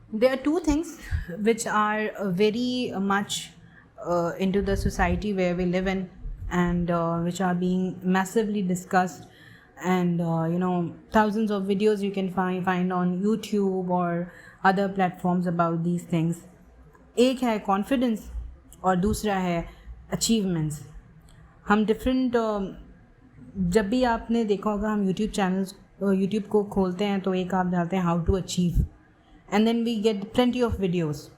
There are two things which are very much into the society where we live in, and which are being massively discussed, and thousands of videos you can find on YouTube or other platforms about these things. एक है confidence और दूसरा है achievements. हम different जब भी आपने देखा होगा, हम यूट्यूब को खोलते हैं तो एक आप डालते हैं how to achieve, and then we get plenty of videos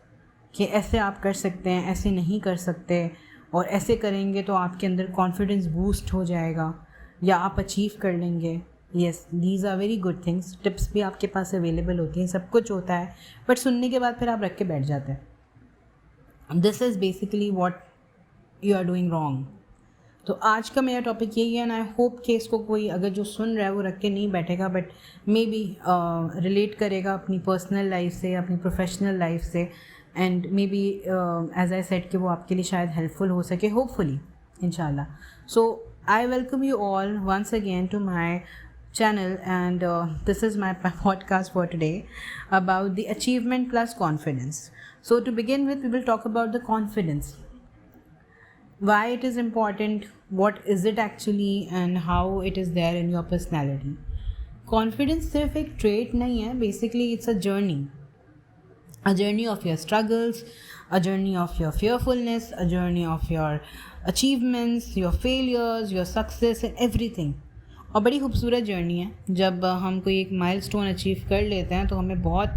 कि ऐसे आप कर सकते हैं, ऐसे नहीं कर सकते, और ऐसे करेंगे तो आपके अंदर कॉन्फिडेंस बूस्ट हो जाएगा या आप अचीव कर लेंगे. Yes, these are very good things. Tips भी आपके पास अवेलेबल होती हैं, सब कुछ होता है, बट सुनने के बाद फिर आप रख के बैठ जाते हैं. This is basically what you are doing wrong. तो आज का मेरा टॉपिक यही है, एंड आई होप कि इसको कोई अगर जो सुन रहा है वो रख के नहीं बैठेगा, बट मे बी रिलेट करेगा अपनी पर्सनल लाइफ से, अपनी प्रोफेशनल लाइफ से, and maybe as I said कि वो आपके लिए शायद हेल्पफुल हो सके, होपफुली, इंशाल्लाह. So I welcome you all once again to my channel, and this is my podcast for today about the achievement plus confidence. So to begin with, we will talk about the confidence, why it is important, what is it actually, and how it is there in your personality. Confidence सिर्फ एक trait नहीं है, basically it's a journey of your struggles, a journey of your fearfulness, a journey of your achievements, your failures, your success and everything. और बड़ी खूबसूरत journey है. जब हम कोई एक माइलस्टोन अचीव कर लेते हैं तो हमें बहुत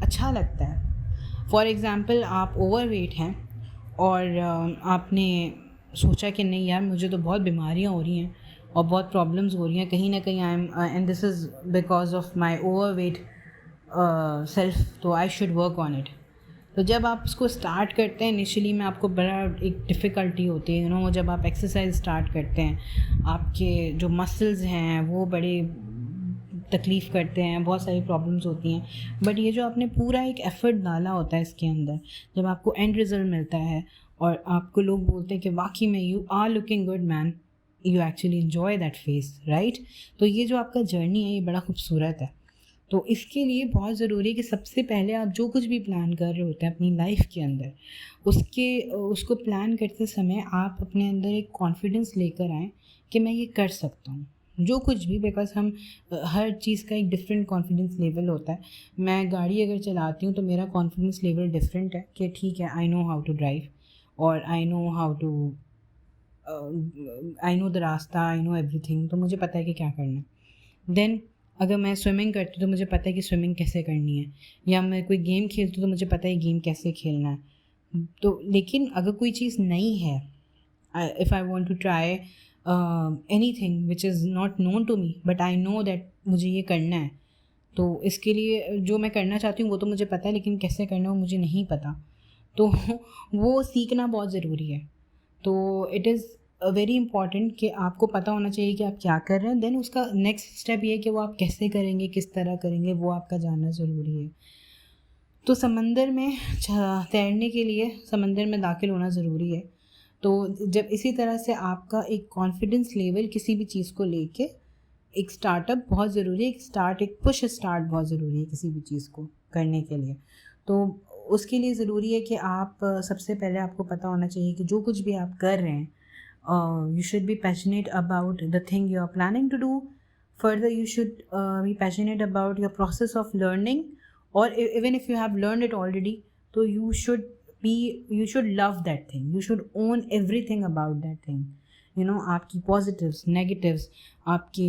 अच्छा लगता है. फॉर एग्ज़ाम्पल, आप ओवरवेट हैं और आपने सोचा कि नहीं यार, मुझे तो बहुत बीमारियां हो रही हैं और बहुत प्रॉब्लम्स हो रही हैं, कहीं ना कहीं I am and this is because of my overweight self, तो I should work on it. तो जब आप उसको स्टार्ट करते हैं, इनिशियली में आपको बड़ा एक डिफ़िकल्टी होती है. जब आप एक्सरसाइज स्टार्ट करते हैं, आपके जो मसल्स हैं वो बड़े तकलीफ़ करते हैं, बहुत सारी प्रॉब्लम्स होती हैं. बट ये जो आपने पूरा एक एफ़र्ट डाला होता है इसके अंदर, जब आपको एंड रिज़ल्ट मिलता है और आपको लोग बोलते हैं कि वाकई में you are looking good man, you actually enjoy that face, right. तो ये जो आपका जर्नी है ये बड़ा खूबसूरत है. तो इसके लिए बहुत ज़रूरी है कि सबसे पहले आप जो कुछ भी प्लान कर रहे होते हैं अपनी लाइफ के अंदर, उसको प्लान करते समय आप अपने अंदर एक कॉन्फिडेंस लेकर आएँ कि मैं ये कर सकता हूँ जो कुछ भी. बिकॉज हम हर चीज़ का एक डिफरेंट कॉन्फिडेंस लेवल होता है. मैं गाड़ी अगर चलाती हूँ तो मेरा कॉन्फिडेंस लेवल डिफरेंट है कि ठीक है, I know how to drive, और I know how to I know the रास्ता, आई नो एवरीथिंग, तो मुझे पता है कि क्या करना है. देन अगर मैं स्विमिंग करती हूँ तो मुझे पता है कि स्विमिंग कैसे करनी है, या मैं कोई गेम खेलती हूँ तो मुझे पता है गेम कैसे खेलना है. तो लेकिन अगर कोई चीज़ नहीं है, if I want to try anything which is not known to me, but I know that मुझे ये करना है, तो इसके लिए जो मैं करना चाहती हूँ वो तो मुझे पता है, लेकिन कैसे करना है वो मुझे नहीं पता. तो वो सीखना बहुत ज़रूरी है. तो इट इज़ वेरी इंपॉर्टेंट कि आपको पता होना चाहिए कि आप क्या कर रहे हैं. देन उसका नेक्स्ट स्टेप ये है कि वो आप कैसे करेंगे, किस तरह करेंगे, वो आपका जानना ज़रूरी है. तो समंदर में तैरने के लिए समंदर में दाखिल होना ज़रूरी है. तो जब इसी तरह से आपका एक कॉन्फिडेंस लेवल किसी भी चीज़ को लेके, एक स्टार्टअप बहुत ज़रूरी है, एक पुश स्टार्ट बहुत ज़रूरी है किसी भी चीज़ को करने के लिए. तो उसके लिए ज़रूरी है कि आप सबसे पहले आपको पता होना चाहिए कि जो कुछ भी आप कर रहे हैं, you should be passionate about the thing you are planning to do. Further, you should be passionate about your process of learning, or even if you have learned it already, so you should love that thing. You should own everything about that thing. आपकी positives, negatives, आपके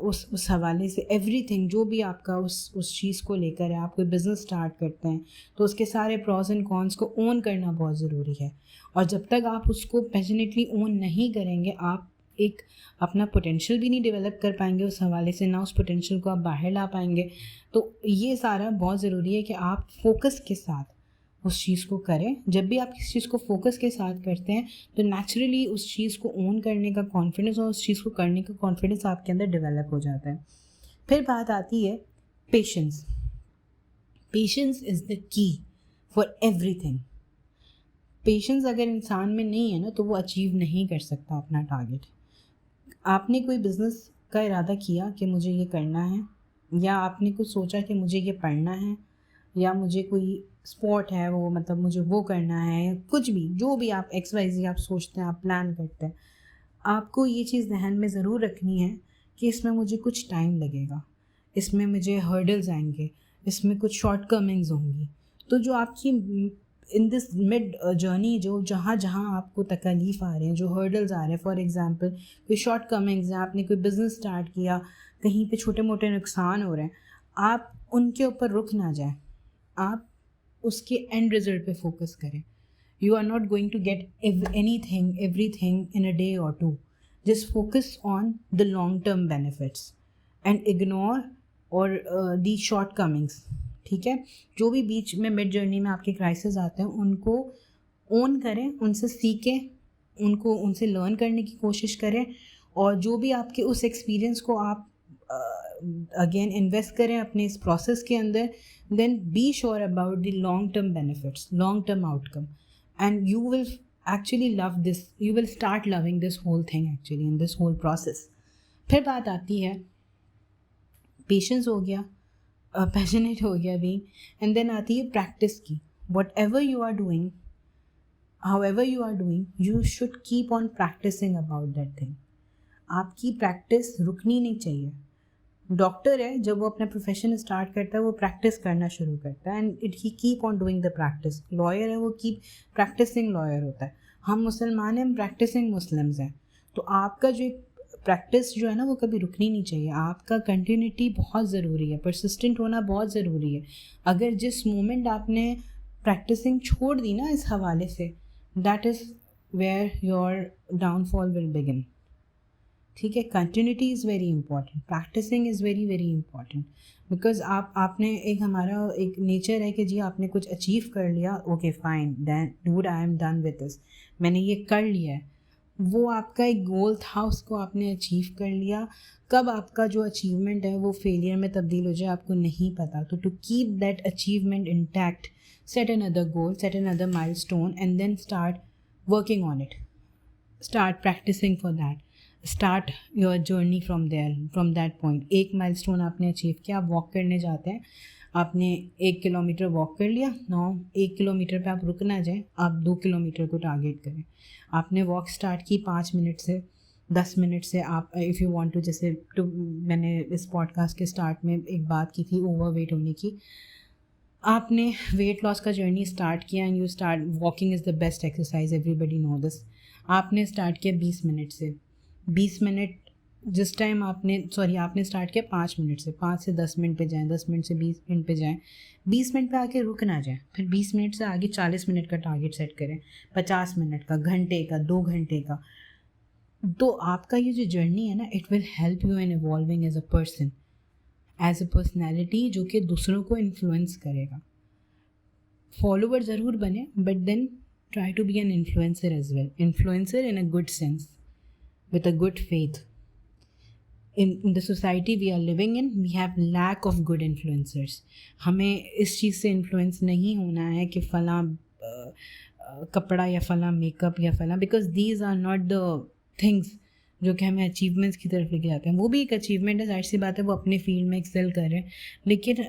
उस हवाले से everything जो भी आपका उस चीज़ को लेकर है. आप कोई बिज़नेस स्टार्ट करते हैं तो उसके सारे प्रॉस एंड कॉन्स को ओन करना बहुत ज़रूरी है. और जब तक आप उसको पैशनेटली ओन नहीं करेंगे, आप एक अपना पोटेंशियल भी नहीं डेवलप कर पाएंगे उस हवाले से, ना उस पोटेंशियल को आप बाहर ला पाएंगे. तो ये सारा बहुत ज़रूरी है कि आप फोकस के साथ उस चीज़ को करें. जब भी आप किसी चीज़ को फोकस के साथ करते हैं तो नेचुरली उस चीज़ को ओन करने का कॉन्फिडेंस और उस चीज़ को करने का कॉन्फिडेंस आपके अंदर डेवलप हो जाता है. फिर बात आती है patience. Patience is the key for everything. Patience अगर इंसान में नहीं है ना, तो वो अचीव नहीं कर सकता अपना टारगेट. आपने कोई बिज़नेस का इरादा किया कि मुझे ये करना है, या आपने कुछ सोचा कि मुझे ये पढ़ना है, या मुझे कोई स्पोर्ट है वो मतलब मुझे वो करना है, या कुछ भी जो भी आप XYZ आप सोचते हैं, आप प्लान करते हैं, आपको ये चीज़ ध्यान में ज़रूर रखनी है कि इसमें मुझे कुछ टाइम लगेगा, इसमें मुझे हर्डल्स आएंगे, इसमें कुछ शॉर्ट कमिंग्स होंगी। तो जो आपकी इन दिस मिड जर्नी जो जहाँ जहाँ आपको तकलीफ़ आ रहे हैं, जो हर्डल्स आ रहे हैं, फॉर एग्ज़ाम्पल कोई शॉर्ट कमिंग्स हैं, आपने कोई बिज़नेस स्टार्ट किया, कहीं पे छोटे मोटे नुकसान हो रहे हैं, आप उनके ऊपर रुक ना जाएं, आप उसके एंड रिजल्ट पे फोकस करें। You are not going to get everything in a day or two. Just focus on the long-term benefits and ignore or the shortcomings. ठीक है, जो भी बीच में मिड जर्नी में आपके क्राइसिस आते हैं उनको ओन करें, उनसे सीखें, उनको उनसे लर्न करने की कोशिश करें, और जो भी आपके उस एक्सपीरियंस को आप अगेन इन्वेस्ट करें अपने इस प्रोसेस के अंदर, then be sure about the long term benefits, long term outcome, and you will actually love this, you will start loving this whole thing actually in this whole process. फिर बात आती है patience हो गया, passionate हो गया भी, and then आती है प्रैक्टिस की। Whatever you are doing, however you are doing, you should keep on practicing about that thing. आपकी प्रैक्टिस रुकनी नहीं चाहिए। डॉक्टर है, जब वो अपना प्रोफेशन स्टार्ट करता है वो प्रैक्टिस करना शुरू करता है, and it he keep on doing the practice. Lawyer है, वो कीप प्रैक्टिसिंग लॉयर होता है। हम मुसलमान हैं, हम प्रैक्टिसिंग मुस्लिम्स हैं। तो आपका जो प्रैक्टिस जो है ना वो कभी रुकनी नहीं चाहिए। आपका कंटिन्यूटी बहुत ज़रूरी है, परसिस्टेंट होना बहुत ज़रूरी है। अगर जिस मोमेंट आपने प्रैक्टिसिंग छोड़ दी ना इस हवाले से, that is where your downfall will begin. ठीक है, continuity is very important, practicing is very very important, because आपने एक हमारा एक नेचर है कि जी आपने कुछ अचीव कर लिया, okay fine, then dude I am done with this, मैंने ये कर लिया है। वो आपका एक गोल था, उसको आपने अचीव कर लिया। कब आपका जो अचीवमेंट है वो फेलियर में तब्दील हो जाए आपको नहीं पता। तो to keep that achievement intact, set another goal, set another milestone, and then start working on it, start practicing for that, start your journey from there, from that point. एक माइलस्टोन आपने अचीव किया, आप walk करने जाते हैं, आपने 1 kilometre walk कर लिया, 1 किलोमीटर पे आप रुक ना जाएं, आप 2 किलोमीटर को टारगेट करें। आपने वॉक स्टार्ट की 5 मिनट से, 10 मिनट से, आप इफ़ यू वांट टू, जैसे तो मैंने इस पॉडकास्ट के स्टार्ट में एक बात की थी ओवरवेट होने की। आपने वेट लॉस का जर्नी स्टार्ट किया, and you start walking is the best exercise, everybody know this. आपने स्टार्ट किया 20 मिनट से, 20 मिनट जिस टाइम आपने स्टार्ट किया 5 मिनट से, 5 से 10 मिनट पे जाएं, 10 मिनट से 20 मिनट पे जाएं, 20 मिनट पे आके रुक ना जाएं, फिर 20 मिनट से आगे 40 मिनट का टारगेट सेट करें, 50 मिनट का, घंटे का, 2 घंटे का। तो आपका ये जो जर्नी है ना, it will help you in evolving as a person, as a personality जो कि दूसरों को इन्फ्लुएंस करेगा। फॉलोवर ज़रूर बने, but then try to be an influencer as well, influencer in a good sense, with a good faith. In the society we are living in, we have lack of good influencers. हमें इस चीज़ से influence नहीं होना है कि फ़लाँ कपड़ा या फ़लाँ मेकअप या फ़लाँ, because these are not the things जो कि हमें अचीवमेंट्स की तरफ लेके जाते हैं। वो भी एक अचीवमेंट है, जाहिर सी बात है, वो अपने फील्ड में एक्सेल कर रहे हैं, लेकिन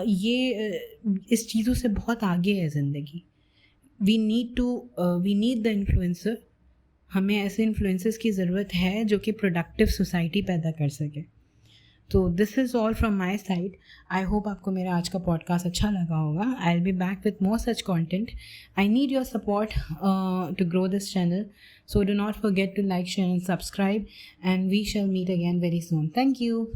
ये इस चीज़ों से बहुत आगे है ज़िंदगी। We need the influencer. हमें ऐसे इन्फ्लुएंसर्स की ज़रूरत है जो कि प्रोडक्टिव सोसाइटी पैदा कर सके। तो this is all from my side. I hope आपको मेरा आज का पॉडकास्ट अच्छा लगा होगा। I will be back with more such content. I need your support to grow this channel, so do not forget to like, share and subscribe, and we shall meet again very soon. Thank you.